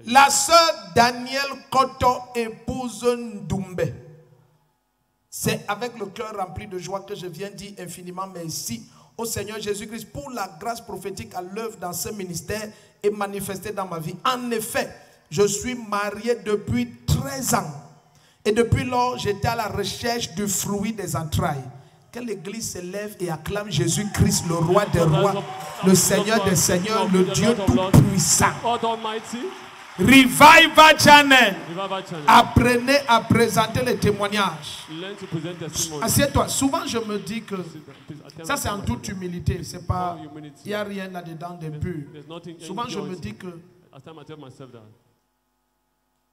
La sœur Daniel Koto épouse Ndoumbe. C'est avec le cœur rempli de joie que je viens dire infiniment merci au Seigneur Jésus-Christ pour la grâce prophétique à l'œuvre dans ce ministère et manifestée dans ma vie. En effet, je suis marié depuis 13 ans. Et depuis lors, j'étais à la recherche du fruit des entrailles. Que l'Église se lève et acclame Jésus-Christ, le roi des rois, le Seigneur des seigneurs, le Dieu tout-puissant. Revival Channel. Apprenez à présenter les témoignages. Assieds-toi. Souvent je me dis que ça c'est en toute humilité. C'est pas, il n'y a rien là-dedans d'impur. Souvent je me dis que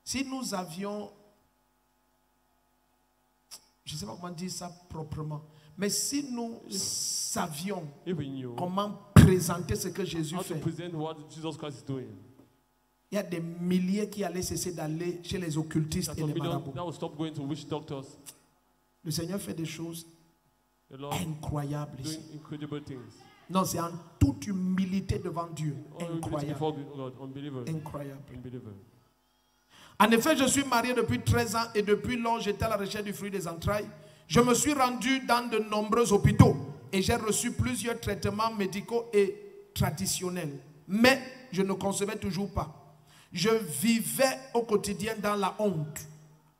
si nous avions, je ne sais pas comment dire ça proprement, mais si nous savions comment présenter ce que Jésus fait, il y a des milliers qui allaient cesser d'aller chez les occultistes et les marabouts. Le Seigneur fait des choses incroyables ici. Non, c'est en toute humilité devant Dieu. Incroyable. Incroyable. En effet, je suis marié depuis 13 ans et depuis lors, j'étais à la recherche du fruit des entrailles. Je me suis rendu dans de nombreux hôpitaux et j'ai reçu plusieurs traitements médicaux et traditionnels. Mais je ne concevais toujours pas. Je vivais au quotidien dans la honte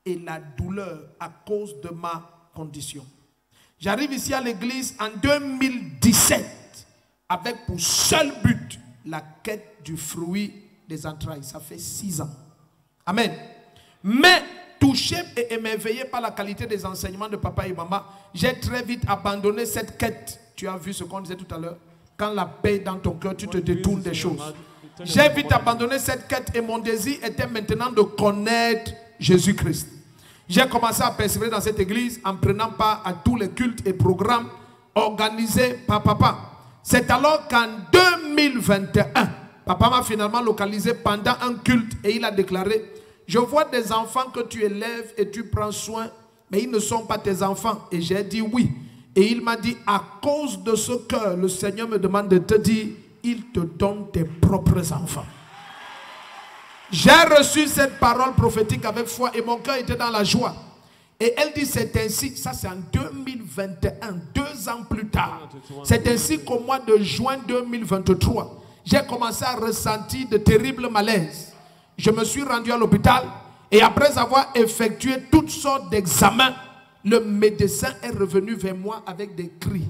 et la douleur à cause de ma condition. J'arrive ici à l'église en 2017 avec pour seul but la quête du fruit des entrailles. Ça fait 6 ans. Amen. Mais touché et émerveillé par la qualité des enseignements de papa et maman, j'ai très vite abandonné cette quête. Tu as vu ce qu'on disait tout à l'heure. Quand la paix est dans ton cœur, tu te détournes des choses. J'ai vite abandonné cette quête et mon désir était maintenant de connaître Jésus-Christ. J'ai commencé à persévérer dans cette église en prenant part à tous les cultes et programmes organisés par papa. C'est alors qu'en 2021, papa m'a finalement localisé pendant un culte et il a déclaré: je vois des enfants que tu élèves et tu prends soin, mais ils ne sont pas tes enfants. Et j'ai dit oui. Et il m'a dit: à cause de ce cœur, le Seigneur me demande de te dire, il te donne tes propres enfants. J'ai reçu cette parole prophétique avec foi et mon cœur était dans la joie. Et elle dit: c'est ainsi, ça c'est en 2021, 2 ans plus tard. C'est ainsi qu'au mois de juin 2023, j'ai commencé à ressentir de terribles malaises. Je me suis rendu à l'hôpital et après avoir effectué toutes sortes d'examens, le médecin est revenu vers moi avec des cris.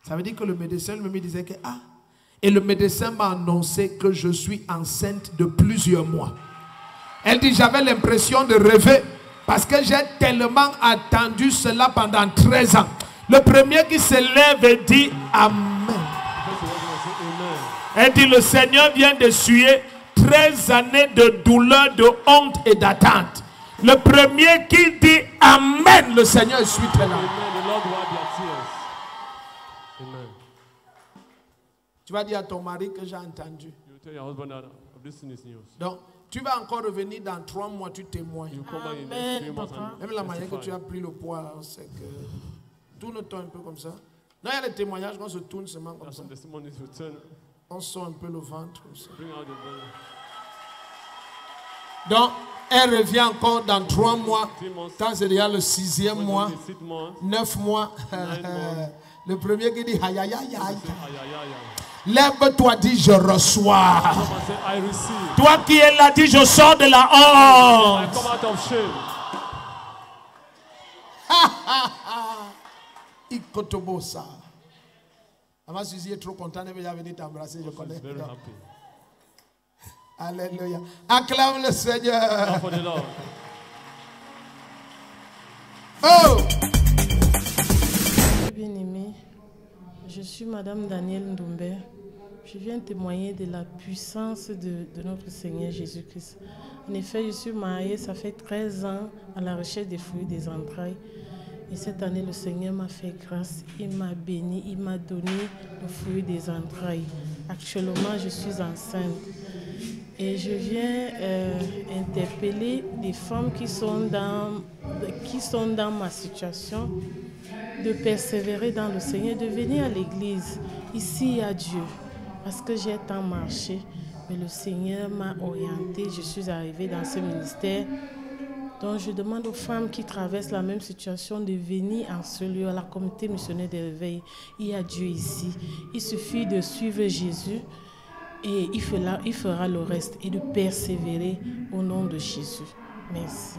Ça veut dire que le médecin me disait que et le médecin m'a annoncé que je suis enceinte de plusieurs mois. Elle dit: j'avais l'impression de rêver parce que j'ai tellement attendu cela pendant 13 ans. Le premier qui se lève et dit Amen. Elle dit: le Seigneur vient d'essuyer 13 années de douleur, de honte et d'attente. Le premier qui dit Amen, le Seigneur essuie très là. Tu vas dire à ton mari que j'ai entendu. Donc, tu vas encore revenir dans 3 mois, tu témoignes. Amen, papa. Même la manière que tu as pris le poids, c'est que tourne-toi un peu comme ça. Non, il y a des témoignages qu'on se tourne seulement comme ça. On sort un peu le ventre comme ça. Donc, elle revient encore dans 3 mois. Quand c'est déjà le 6e mois, 9 mois. Le premier qui dit aïe aïe aïe aïe. Lève-toi, dis je reçois. Toi qui es là, dis je sors de la honte. Ikotobosa. Maman Suzy est trop contente, elle va venir t'embrasser, je connais. Alléluia. Acclame le Seigneur. Oh! Bien-aimé, je suis Madame Daniel Ndoumbe. Je viens témoigner de la puissance de notre Seigneur Jésus-Christ. En effet, je suis mariée, ça fait 13 ans à la recherche des fruits des entrailles. Et cette année, le Seigneur m'a fait grâce, il m'a béni, il m'a donné le fruit des entrailles. Actuellement, je suis enceinte. Et je viens interpeller des femmes qui sont dans ma situation, de persévérer dans le Seigneur, de venir à l'église. Ici, il y a Dieu. Parce que j'ai tant marché, Mais le Seigneur m'a orientée, je suis arrivée dans ce ministère. Donc je demande aux femmes qui traversent la même situation de venir en ce lieu, à la communauté missionnaire de réveil. Il y a Dieu ici. Il suffit de suivre Jésus et il fera le reste et de persévérer au nom de Jésus. Merci.